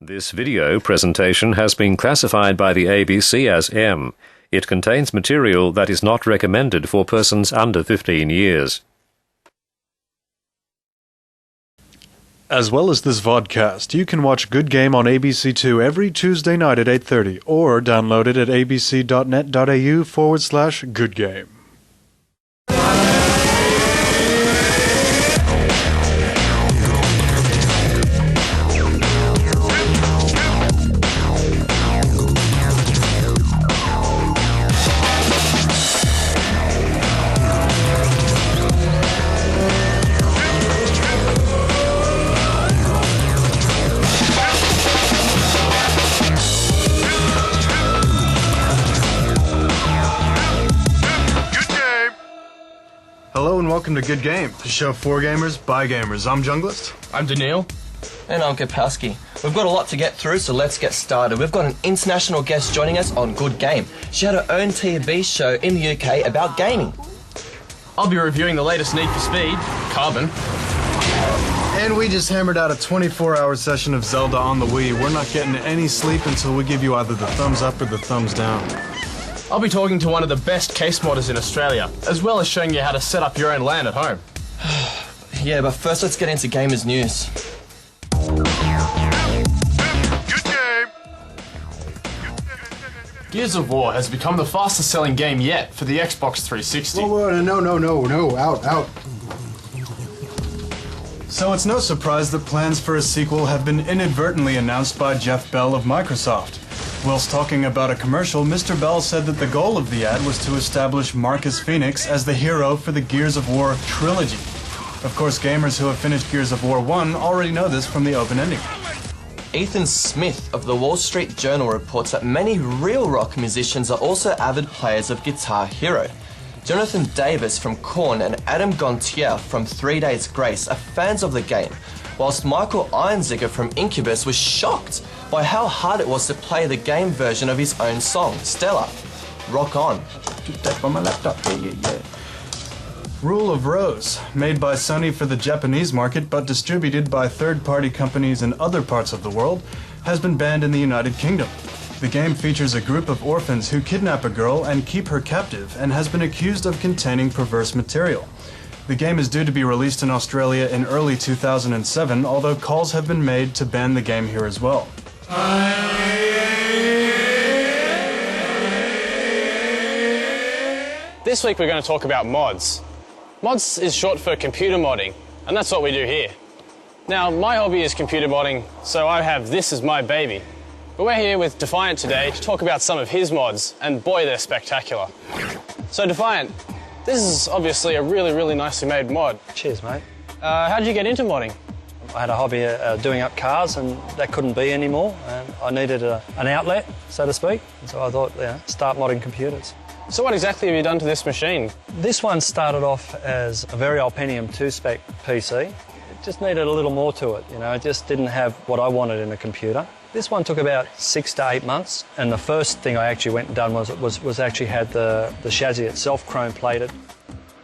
This video presentation has been classified by the ABC as M. It contains material that is not recommended for persons under 15 years. As well as this vodcast, you can watch Good Game on ABC2 every Tuesday night at 8:30 or download it at abc.net.au/goodgame. Hello and welcome to Good Game, the show for gamers, by gamers. I'm Junglist. I'm Daniil. And I'm Kapowski. We've got a lot to get through, so let's get started. We've got an international guest joining us on Good Game. She had her own TV show in the UK about gaming. I'll be reviewing the latest Need for Speed, Carbon. And we just hammered out a 24-hour session of Zelda on the Wii. We're not getting any sleep until we give you either the thumbs up or the thumbs down. I'll be talking to one of the best case modders in Australia, as well as showing you how to set up your own LAN at home. Yeah, but first let's get into gamers news. Good Game! Gears of War has become the fastest selling game yet for the Xbox 360. Whoa, no, out. So it's no surprise that plans for a sequel have been inadvertently announced by Jeff Bell of Microsoft. Whilst talking about a commercial, Mr. Bell said that the goal of the ad was to establish Marcus Phoenix as the hero for the Gears of War trilogy. Of course, gamers who have finished Gears of War 1 already know this from the open ending. Ethan Smith of the Wall Street Journal reports that many real rock musicians are also avid players of Guitar Hero. Jonathan Davis from Korn and Adam Gontier from 3 Days Grace are fans of the game, whilst Michael Einziger from Incubus was shocked by how hard it was to play the game version of his own song, Stella. Rock on. Took that from my laptop. Yeah. Rule of Rose, made by Sony for the Japanese market but distributed by third-party companies in other parts of the world, has been banned in the United Kingdom. The game features a group of orphans who kidnap a girl and keep her captive and has been accused of containing perverse material. The game is due to be released in Australia in early 2007, although calls have been made to ban the game here as well. This week we're going to talk about mods. Mods is short for computer modding, and that's what we do here. Now, my hobby is computer modding, so I have this as my baby. But we're here with Defiant today to talk about some of his mods, and boy, they're spectacular. So Defiant, this is obviously a really nicely made mod. Cheers, mate. How did you get into modding? I had a hobby doing up cars, and that couldn't be anymore. And I needed an outlet, so to speak. And so I thought, start modding computers. So what exactly have you done to this machine? This one started off as a very old Pentium 2 spec PC. It just needed a little more to it, It just didn't have what I wanted in a computer. This one took about 6 to 8 months, and the first thing I actually went and done was actually had the chassis itself chrome plated.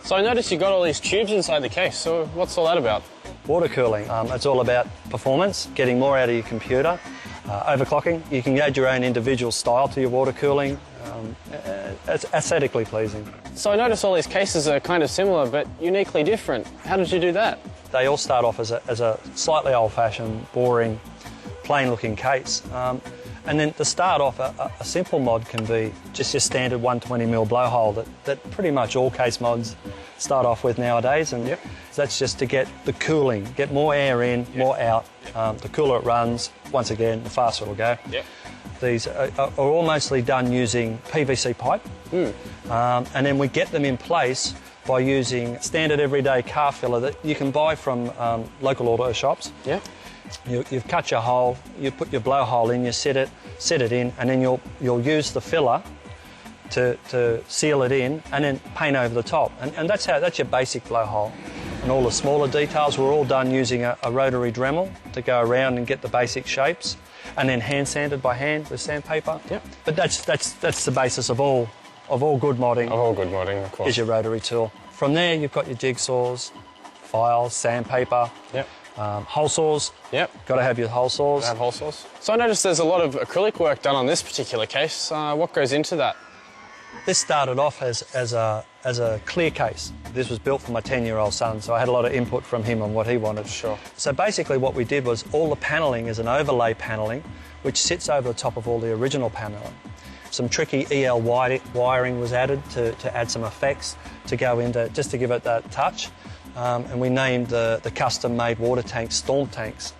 So I noticed you got all these tubes inside the case, so what's all that about? Water cooling. It's all about performance, getting more out of your computer. Overclocking. You can add your own individual style to your water cooling. It's aesthetically pleasing. So I noticed all these cases are kind of similar, but uniquely different. How did you do that? They all start off as a slightly old-fashioned, boring, plain-looking case. And then to start off, a simple mod can be just your standard 120mm blowhole that pretty much all case mods start off with nowadays. And that's just to get the cooling, get more air in, more out. The cooler it runs, once again, the faster it'll go. These are all mostly done using PVC pipe. And then we get them in place by using standard everyday car filler that you can buy from local auto shops. You've cut your hole, you put your blowhole in, you set it in, and then you'll use the filler to seal it in, and then paint over the top. And that's your basic blowhole. And all the smaller details were all done using a rotary Dremel to go around and get the basic shapes, and then hand sanded by hand with sandpaper. But that's the basis of all good modding. Of all good modding, of course. Is your rotary tool. From there, you've got your jigsaws, files, sandpaper. Hole saws. Yep. Got to have your hole saws. Have hole saws. So I noticed there's a lot of acrylic work done on this particular case. What goes into that? This started off as a clear case. This was built for my 10-year-old son, so I had a lot of input from him on what he wanted. Sure. So basically what we did was all the panelling is an overlay panelling which sits over the top of all the original panelling. Some tricky EL wiring was added to add some effects to go into, just to give it that touch. And we named the custom-made water tanks Storm Tanks.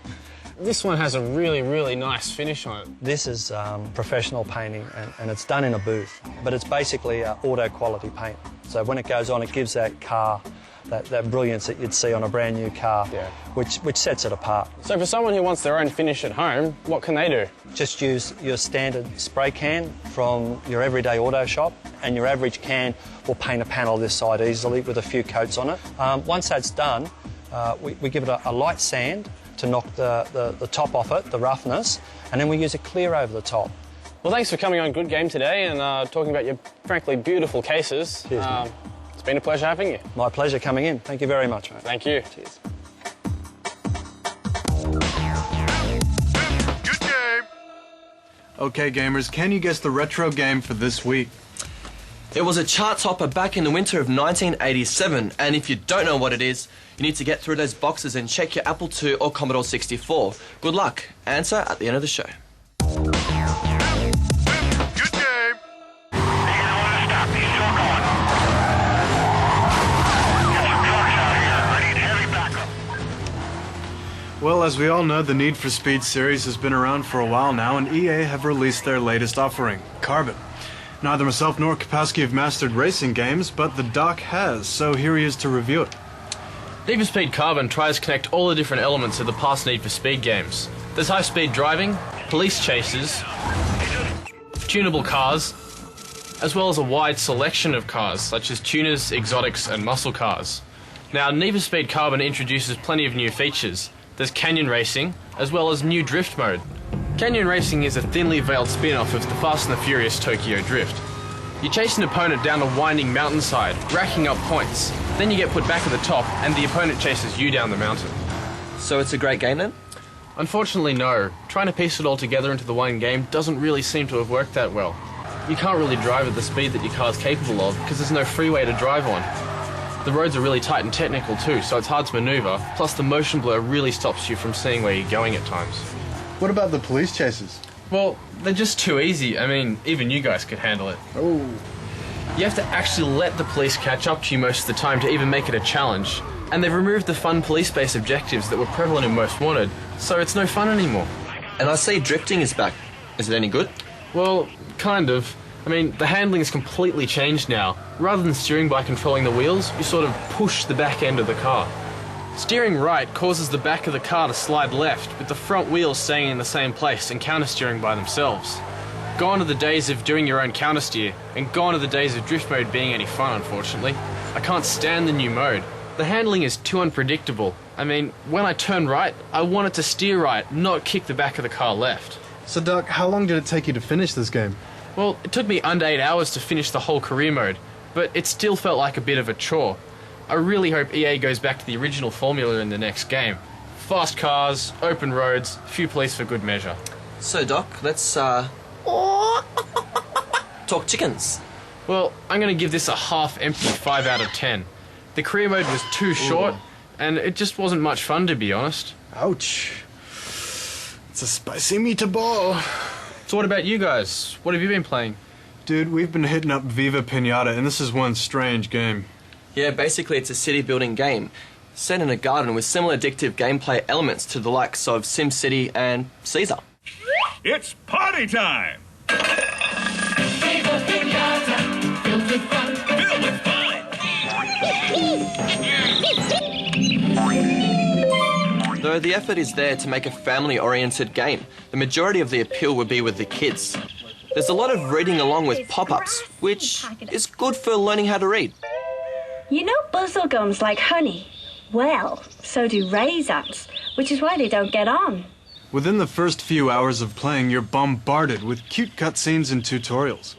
This one has a really, really nice finish on it. This is professional painting and it's done in a booth, but it's basically auto quality paint. So when it goes on, it gives that car that brilliance that you'd see on a brand new car, which sets it apart. So for someone who wants their own finish at home, what can they do? Just use your standard spray can from your everyday auto shop, and your average can will paint a panel this side easily with a few coats on it. Once that's done, we give it a light sand to knock the top off it, the roughness, and then we use a clear over the top. Well, thanks for coming on Good Game today and talking about your frankly beautiful cases. Cheers, mate. It's been a pleasure having you. My pleasure coming in. Thank you very much, mate. Thank you. Cheers. Good game! Okay, gamers, can you guess the retro game for this week? It was a chart topper back in the winter of 1987, and if you don't know what it is, you need to get through those boxes and check your Apple II or Commodore 64. Good luck. Answer at the end of the show. Good game! Well, as we all know, the Need for Speed series has been around for a while now, and EA have released their latest offering, Carbon. Neither myself nor Kapowski have mastered racing games, but the doc has, so here he is to review it. Need for Speed Carbon tries to connect all the different elements of the past Need for Speed games. There's high-speed driving, police chases, tunable cars, as well as a wide selection of cars, such as tuners, exotics, and muscle cars. Now, Need for Speed Carbon introduces plenty of new features. There's canyon racing, as well as new drift mode. Canyon racing is a thinly veiled spin-off of the Fast and the Furious Tokyo Drift. You chase an opponent down a winding mountainside, racking up points. Then you get put back at the top, and the opponent chases you down the mountain. So it's a great game then? Unfortunately, no. Trying to piece it all together into the one game doesn't really seem to have worked that well. You can't really drive at the speed that your car's capable of, because there's no freeway to drive on. The roads are really tight and technical too, so it's hard to manoeuvre, plus the motion blur really stops you from seeing where you're going at times. What about the police chases? Well, they're just too easy. I mean, even you guys could handle it. Oh. You have to actually let the police catch up to you most of the time to even make it a challenge. And they've removed the fun police-based objectives that were prevalent in Most Wanted, so it's no fun anymore. And I see drifting is back. Is it any good? Well, kind of. I mean, the handling is completely changed now. Rather than steering by controlling the wheels, you sort of push the back end of the car. Steering right causes the back of the car to slide left, with the front wheels staying in the same place and counter-steering by themselves. Gone are the days of doing your own counter-steer, and gone are the days of drift mode being any fun, unfortunately. I can't stand the new mode. The handling is too unpredictable. I mean, when I turn right, I want it to steer right, not kick the back of the car left. So, Doc, how long did it take you to finish this game? Well, it took me under 8 hours to finish the whole career mode, but it still felt like a bit of a chore. I really hope EA goes back to the original formula in the next game. Fast cars, open roads, few police for good measure. So, Doc, let's, talk chickens. Well, I'm going to give this a half-empty 5 out of 10. The career mode was too short, and it just wasn't much fun, to be honest. Ouch. It's a spicy meatball. So what about you guys? What have you been playing? Dude, we've been hitting up Viva Pinata, and this is one strange game. Yeah, basically it's a city-building game, set in a garden with similar addictive gameplay elements to the likes of SimCity and Caesar. It's party time! Viva Pinata, filled with fun. Filled with fun! Though the effort is there to make a family-oriented game, the majority of the appeal would be with the kids. There's a lot of reading along with pop-ups, which is good for learning how to read. You know buzzlegums like honey? Well, so do raisins, which is why they don't get on. Within the first few hours of playing, you're bombarded with cute cutscenes and tutorials.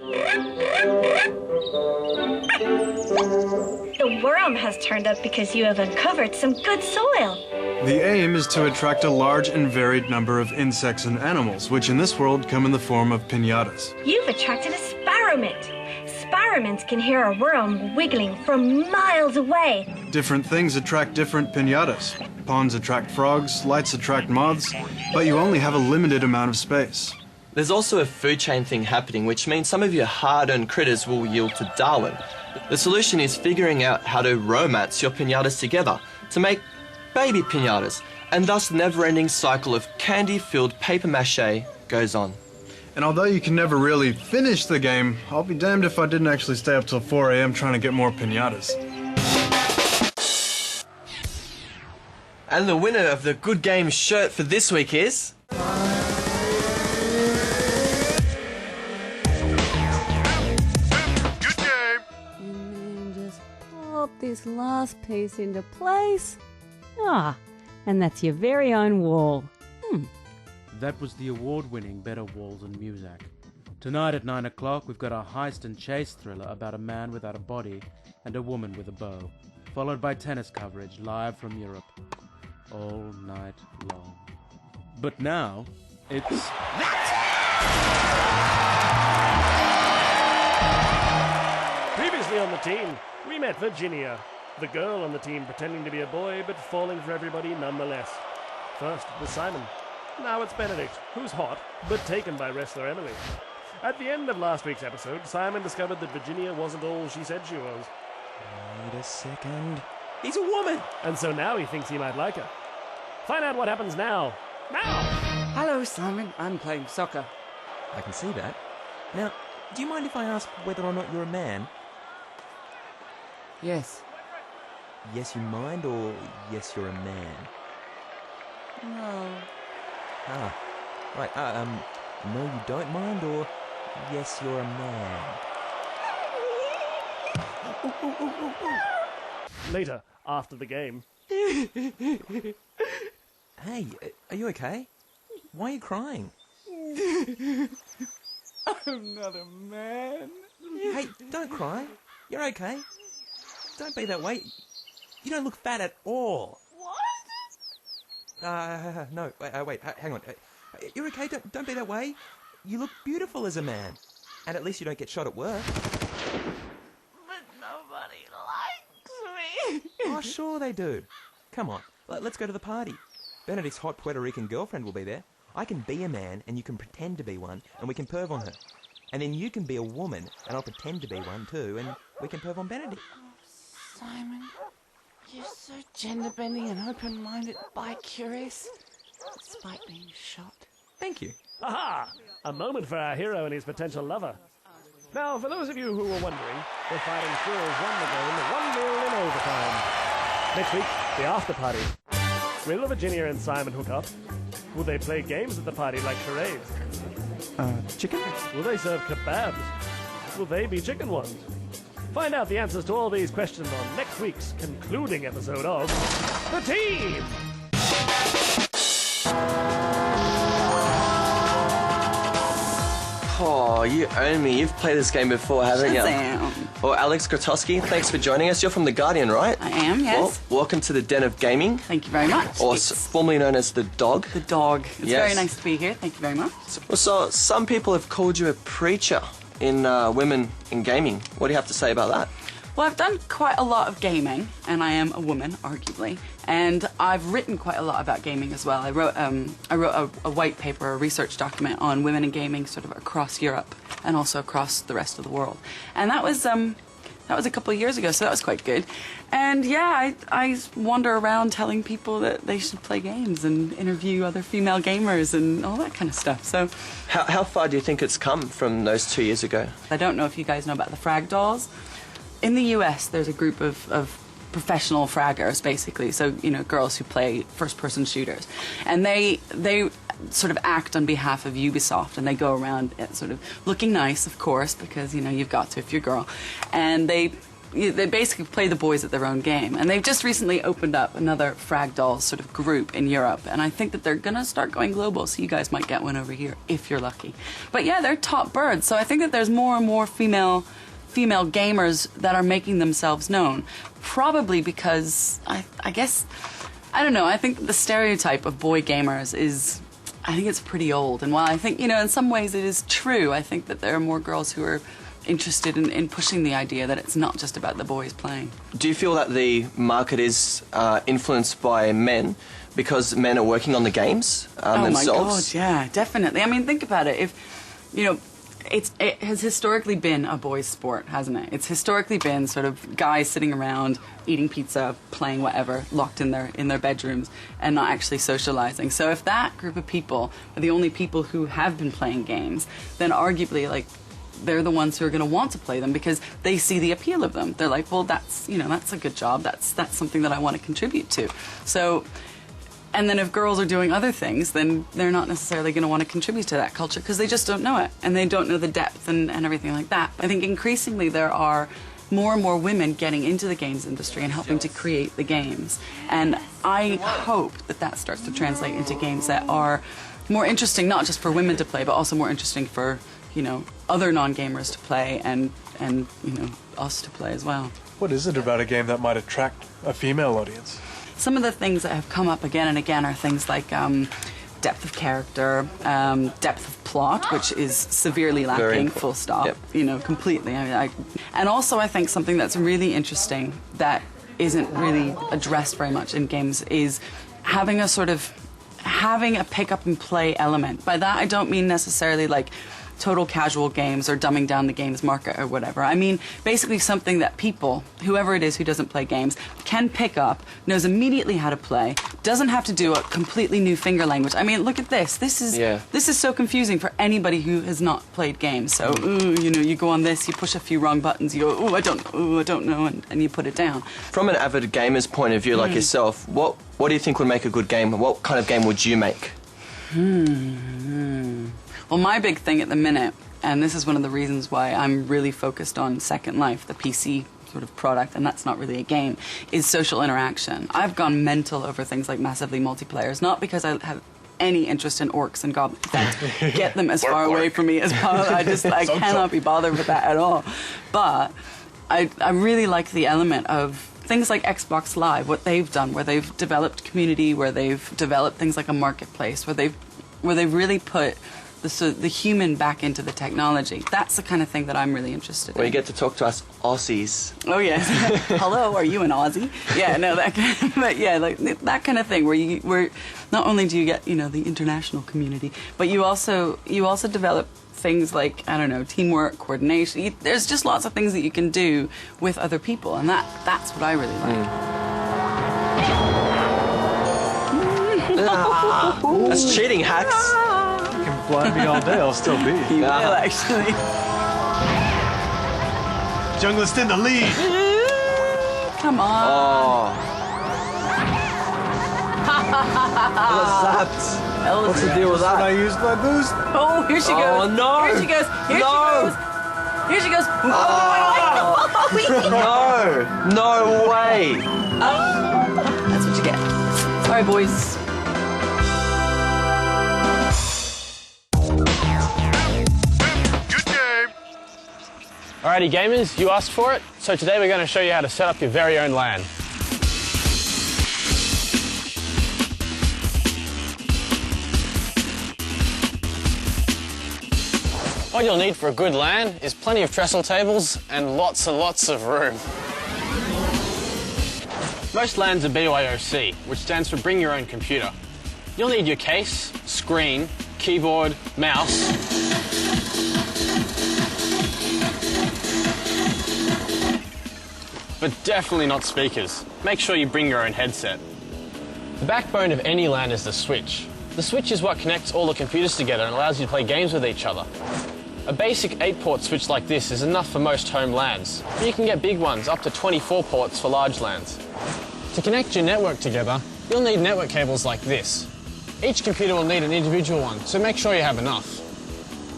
The worm has turned up because you have uncovered some good soil. The aim is to attract a large and varied number of insects and animals, which in this world come in the form of piñatas. You've attracted a sparrowmint. Sparrowmints can hear a worm wiggling from miles away. Different things attract different piñatas. Ponds attract frogs, lights attract moths, but you only have a limited amount of space. There's also a food chain thing happening, which means some of your hard-earned critters will yield to Darwin. The solution is figuring out how to romance your piñatas together to make baby piñatas, and thus the never-ending cycle of candy-filled paper mache goes on. And although you can never really finish the game, I'll be damned if I didn't actually stay up till 4 a.m. trying to get more piñatas. And the winner of the Good Game shirt for this week is... Good game. And then just pop this last piece into place. Ah, and that's your very own wall. That was the award-winning Better Walls and Muzak. Tonight at 9 o'clock, we've got a heist and chase thriller about a man without a body and a woman with a bow, followed by tennis coverage live from Europe, all night long. But now, it's... Previously on the team, we met Virginia, the girl on the team pretending to be a boy but falling for everybody nonetheless. First was Simon. Now it's Benedict, who's hot, but taken by wrestler Emily. At the end of last week's episode, Simon discovered that Virginia wasn't all she said she was. Wait a second. He's a woman! And so now he thinks he might like her. Find out what happens now. Now! Hello, Simon. I'm playing soccer. I can see that. Now, do you mind if I ask whether or not you're a man? Yes. Yes, you mind, or yes, you're a man? No. Ah, right, no, you don't mind, or yes, you're a man? Later, after the game. Hey, are you okay? Why are you crying? I'm not a man. Hey, don't cry. You're okay. Don't be that way. You don't look fat at all. No, wait, hang on. You're okay, don't be that way. You look beautiful as a man. And at least you don't get shot at work. But nobody likes me. Oh, sure they do. Come on, let's go to the party. Benedict's hot Puerto Rican girlfriend will be there. I can be a man and you can pretend to be one and we can perv on her. And then you can be a woman and I'll pretend to be one too and we can perv on Benedict. Simon, you're so gender-bending and open-minded, bi-curious, despite being shot. Thank you. Aha! A moment for our hero and his potential lover. Now, for those of you who were wondering, the Fighting Squirrels won the game 1-0 in overtime. Next week, the after party. Will Virginia and Simon hook up? Will they play games at the party like charades? Chicken? Will they serve kebabs? Will they be chicken ones? Find out the answers to all these questions on next week's concluding episode of The Team! Oh, you own me. You've played this game before, haven't you? Shazam. Well, Alex Grotowski, thanks for joining us. You're from The Guardian, right? I am, yes. Well, welcome to the Den of Gaming. Thank you very much. Or formerly known as The Dog. The Dog. It's Yes. very nice to be here. Thank you very much. Well, so some people have called you a preacher in women in gaming. What do you have to say about that? Well, I've done quite a lot of gaming, and I am a woman, arguably. And I've written quite a lot about gaming as well. I wrote a white paper, a research document on women in gaming, sort of across Europe and also across the rest of the world. And that was a couple of years ago, so that was quite good. And yeah, I wander around telling people that they should play games and interview other female gamers and all that kind of stuff. So, how far do you think it's come from those 2 years ago? I don't know if you guys know about the frag dolls. In the US, there's a group of professional fraggers, basically. So, you know, girls who play first-person shooters. And they sort of act on behalf of Ubisoft, and they go around sort of looking nice, of course, because, you know, you've got to if you're a girl. And they basically play the boys at their own game. And they've just recently opened up another frag dolls sort of group in Europe. And I think that they're going to start going global, so you guys might get one over here if you're lucky. But yeah, they're top birds. So I think that there's more and more female gamers that are making themselves known. Probably because, I guess, I don't know, I think the stereotype of boy gamers is, I think it's pretty old. And while I think, in some ways it is true, I think that there are more girls who are interested in pushing the idea that it's not just about the boys playing. Do you feel that the market is influenced by men because men are working on the games themselves? Oh my God, yeah, definitely. I mean, think about it. If, it has historically been a boys' sport, hasn't it? It's historically been sort of guys sitting around eating pizza, playing whatever, locked in their bedrooms and not actually socializing. So if that group of people are the only people who have been playing games, then arguably, like, they're the ones who are going to want to play them because they see the appeal of them. They're like, well, that's a good job. That's something that I want to contribute to. So, and then if girls are doing other things, then they're not necessarily going to want to contribute to that culture because they just don't know it and they don't know the depth and everything like that. I think increasingly there are more and more women getting into the games industry and helping to create the games. And I hope that starts to translate into games that are more interesting, not just for women to play, but also more interesting for other non-gamers to play and us to play as well. What is it about a game that might attract a female audience? Some of the things that have come up again and again are things like depth of character, depth of plot, which is severely lacking, full stop, Yep. Completely. And also I think something that's really interesting that isn't really addressed very much in games is having a pick up and play element. By that I don't mean necessarily like total casual games or dumbing down the games market or whatever. I mean basically something that people, whoever it is who doesn't play games, can pick up, knows immediately how to play, doesn't have to do a completely new finger language. I mean, look at this. This is so confusing for anybody who has not played games. So, you go on this, you push a few wrong buttons, you go, I don't know, and you put it down. From an avid gamer's point of view like yourself, what do you think would make a good game? What kind of game would you make? Well, my big thing at the minute, and this is one of the reasons why I'm really focused on Second Life, the PC sort of product, and that's not really a game, is social interaction. I've gone mental over things like massively multiplayers, not because I have any interest in orcs and goblins. Get them as far away from me as possible. I cannot be bothered with that at all. But I really like the element of things like Xbox Live, what they've done, where they've developed community, where they've developed things like a marketplace, where they've really put the human back into the technology. That's the kind of thing that I'm really interested in. Where you get to talk to us Aussies. Oh yes. Hello, are you an Aussie? Yeah, no, that kind of thing where not only do you get the international community, but you also develop things like, I don't know, teamwork, coordination. There's just lots of things that you can do with other people, and that's what I really like. That's cheating, Hacks. You can blind me all day, I'll still be. You will, actually. Junglist in the lead. Come on. What's the deal with that? I used my boost. Oh, here she goes. Oh, no. Here she goes. Here she goes. No way. That's what you get. Sorry, boys. Alrighty gamers, you asked for it, so today we're going to show you how to set up your very own LAN. What you'll need for a good LAN is plenty of trestle tables and lots of room. Most LANs are BYOC, which stands for Bring Your Own Computer. You'll need your case, screen, keyboard, mouse, but definitely not speakers. Make sure you bring your own headset. The backbone of any LAN is the switch. The switch is what connects all the computers together and allows you to play games with each other. A basic 8-port switch like this is enough for most home LANs, but you can get big ones up to 24 ports for large LANs. To connect your network together, you'll need network cables like this. Each computer will need an individual one, so make sure you have enough.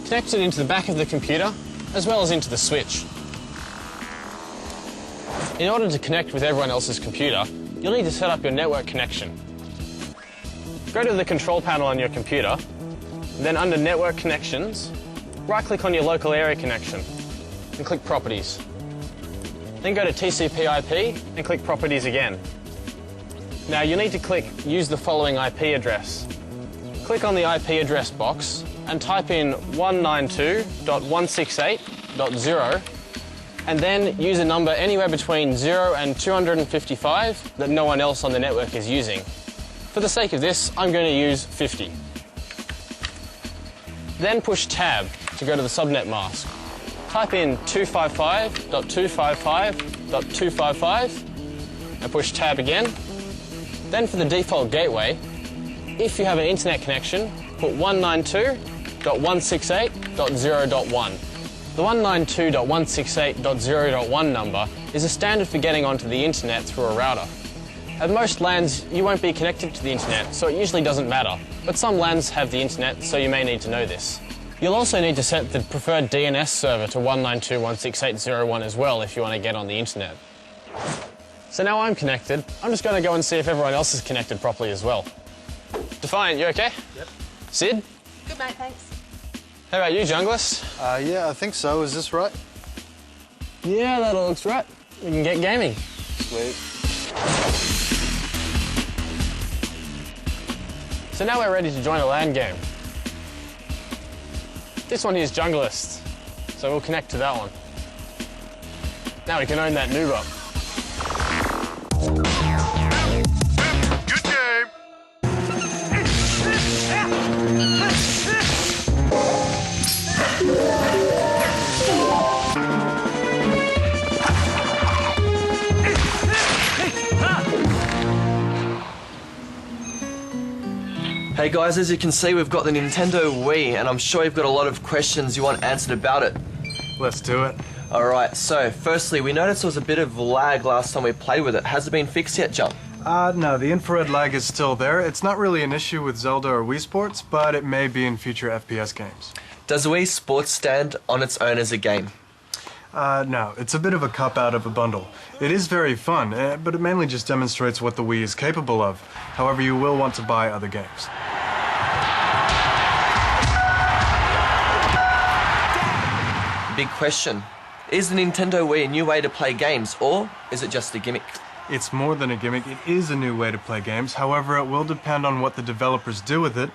Connect it into the back of the computer, as well as into the switch. In order to connect with everyone else's computer, you'll need to set up your network connection. Go to the control panel on your computer, then under Network Connections, right-click on your local area connection and click Properties. Then go to TCP/IP and click Properties again. Now you need to click Use the following IP address. Click on the IP address box and type in 192.168.0 and then use a number anywhere between 0 and 255 that no one else on the network is using. For the sake of this, I'm going to use 50. Then push Tab to go to the subnet mask. Type in 255.255.255 and push Tab again. Then for the default gateway, if you have an internet connection, put 192.168.0.1. The 192.168.0.1 number is a standard for getting onto the internet through a router. At most LANs, you won't be connected to the internet, so it usually doesn't matter. But some LANs have the internet, so you may need to know this. You'll also need to set the preferred DNS server to 192.168.0.1 as well if you want to get on the internet. So now I'm connected, I'm just going to go and see if everyone else is connected properly as well. Defiant, you okay? Yep. Sid? Good, mate, thanks. How about you, Junglist? Yeah, I think so. Is this right? Yeah, that all looks right. We can get gaming. Sweet. So now we're ready to join a LAN game. This one here is Junglist, so we'll connect to that one. Now we can own that noob up. Good game. Hey guys, as you can see, we've got the Nintendo Wii, and I'm sure you've got a lot of questions you want answered about it. Let's do it. Alright, so firstly, we noticed there was a bit of lag last time we played with it. Has it been fixed yet, Jump? No, the infrared lag is still there. It's not really an issue with Zelda or Wii Sports, but it may be in future FPS games. Does the Wii Sports stand on its own as a game? No, it's a bit of a cop-out of a bundle. It is very fun, but it mainly just demonstrates what the Wii is capable of. However, you will want to buy other games. Big question. Is the Nintendo Wii a new way to play games, or is it just a gimmick? It's more than a gimmick, it is a new way to play games. However, it will depend on what the developers do with it,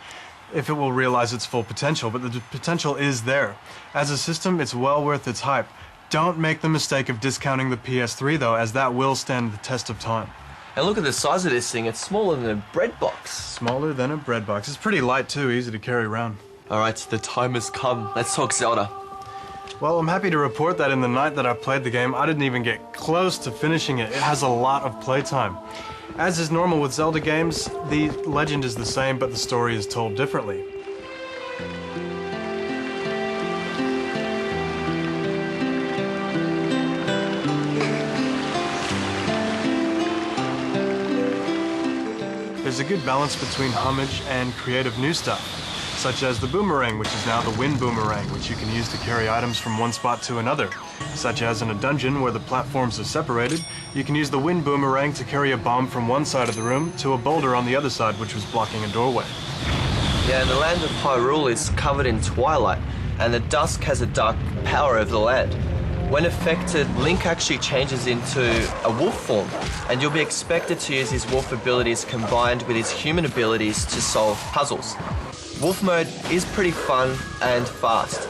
if it will realize its full potential, but the potential is there. As a system, it's well worth its hype. Don't make the mistake of discounting the PS3 though, as that will stand the test of time. And look at the size of this thing, it's smaller than a bread box. Smaller than a bread box. It's pretty light too, easy to carry around. Alright, the time has come. Let's talk Zelda. Well, I'm happy to report that in the night that I played the game, I didn't even get close to finishing it. It has a lot of playtime. As is normal with Zelda games, the legend is the same, but the story is told differently. There's a good balance between homage and creative new stuff, such as the boomerang, which is now the wind boomerang, which you can use to carry items from one spot to another. Such as in a dungeon where the platforms are separated, you can use the wind boomerang to carry a bomb from one side of the room to a boulder on the other side, which was blocking a doorway. Yeah, and the land of Hyrule is covered in twilight, and the dusk has a dark power over the land. When affected, Link actually changes into a wolf form, and you'll be expected to use his wolf abilities combined with his human abilities to solve puzzles. Wolf mode is pretty fun and fast,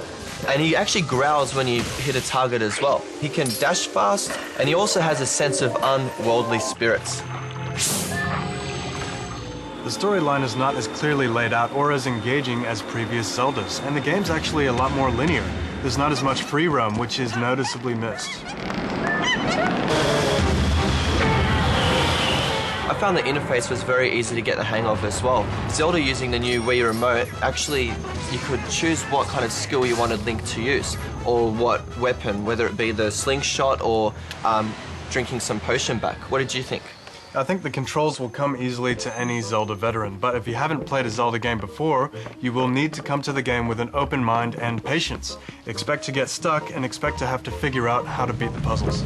and he actually growls when you hit a target as well. He can dash fast, and he also has a sense of unworldly spirits. The storyline is not as clearly laid out or as engaging as previous Zeldas, and the game's actually a lot more linear. There's not as much free roam, which is noticeably missed. I found the interface was very easy to get the hang of as well. Zelda using the new Wii remote, actually you could choose what kind of skill you wanted Link to use, or what weapon, whether it be the slingshot or drinking some potion back. What did you think? I think the controls will come easily to any Zelda veteran, but if you haven't played a Zelda game before, you will need to come to the game with an open mind and patience. Expect to get stuck and expect to have to figure out how to beat the puzzles.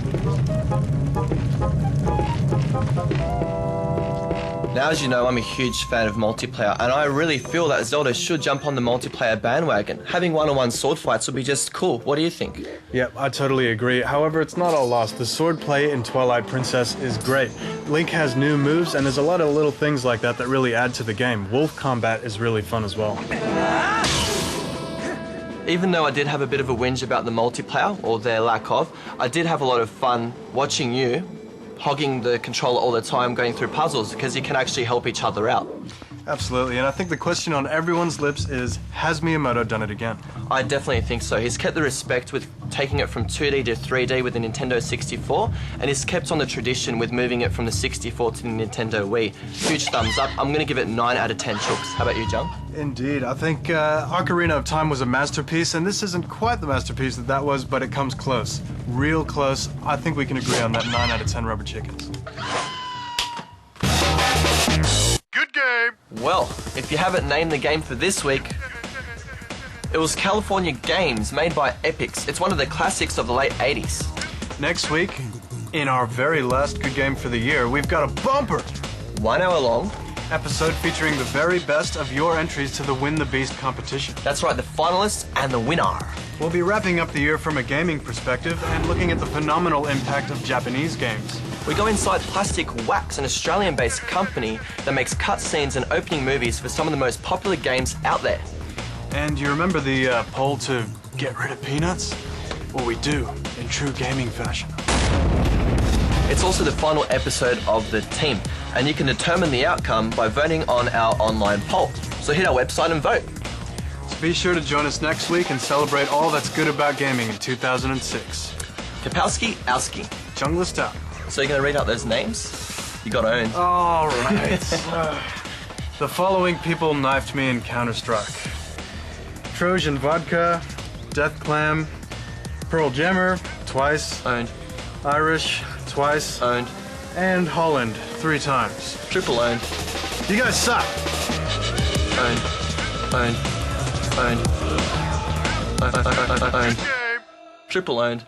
Now Now, as you know, I'm a huge fan of multiplayer, and I really feel that Zelda should jump on the multiplayer bandwagon. Having one-on-one sword fights would be just cool. What do you think? Yep, I totally agree. However, it's not all lost. The sword play in Twilight Princess is great. Link has new moves, and there's a lot of little things like that that really add to the game. Wolf combat is really fun as well. Even though I did have a bit of a whinge about the multiplayer, or their lack of, I did have a lot of fun watching you hogging the controller all the time, going through puzzles, because you can actually help each other out. Absolutely, and I think the question on everyone's lips is, has Miyamoto done it again? I definitely think so. He's kept the respect with taking it from 2D to 3D with the Nintendo 64, and he's kept on the tradition with moving it from the 64 to the Nintendo Wii. Huge thumbs up. I'm going to give it 9 out of 10 chooks. How about you, Jung? Indeed. I think Ocarina of Time was a masterpiece, and this isn't quite the masterpiece that was, but it comes close. Real close. I think we can agree on that 9 out of 10 rubber chickens. Good game. Well, if you haven't named the game for this week, it was California Games, made by Epix. It's one of the classics of the late 80s. Next week, in our very last Good Game for the year, we've got a bumper! 1 hour long episode featuring the very best of your entries to the Win the Beast competition. That's right, the finalists and the winner. We'll be wrapping up the year from a gaming perspective and looking at the phenomenal impact of Japanese games. We go inside Plastic Wax, an Australian-based company that makes cutscenes and opening movies for some of the most popular games out there. And you remember the poll to get rid of peanuts? Well, we do, in true gaming fashion. It's also the final episode of The Team, and you can determine the outcome by voting on our online poll. So hit our website and vote. So be sure to join us next week and celebrate all that's good about gaming in 2006. Kapowski, Owski. Chung list out. So you're going to read out those names? You got owned. All right. The following people knifed me in Counter-Strike. Trojan Vodka, Death Clam, Pearl Jammer, twice. Owned. Irish, twice. Owned. And Holland, 3 times. Triple owned. You guys suck. Owned. Owned. Owned. Owned. Triple owned.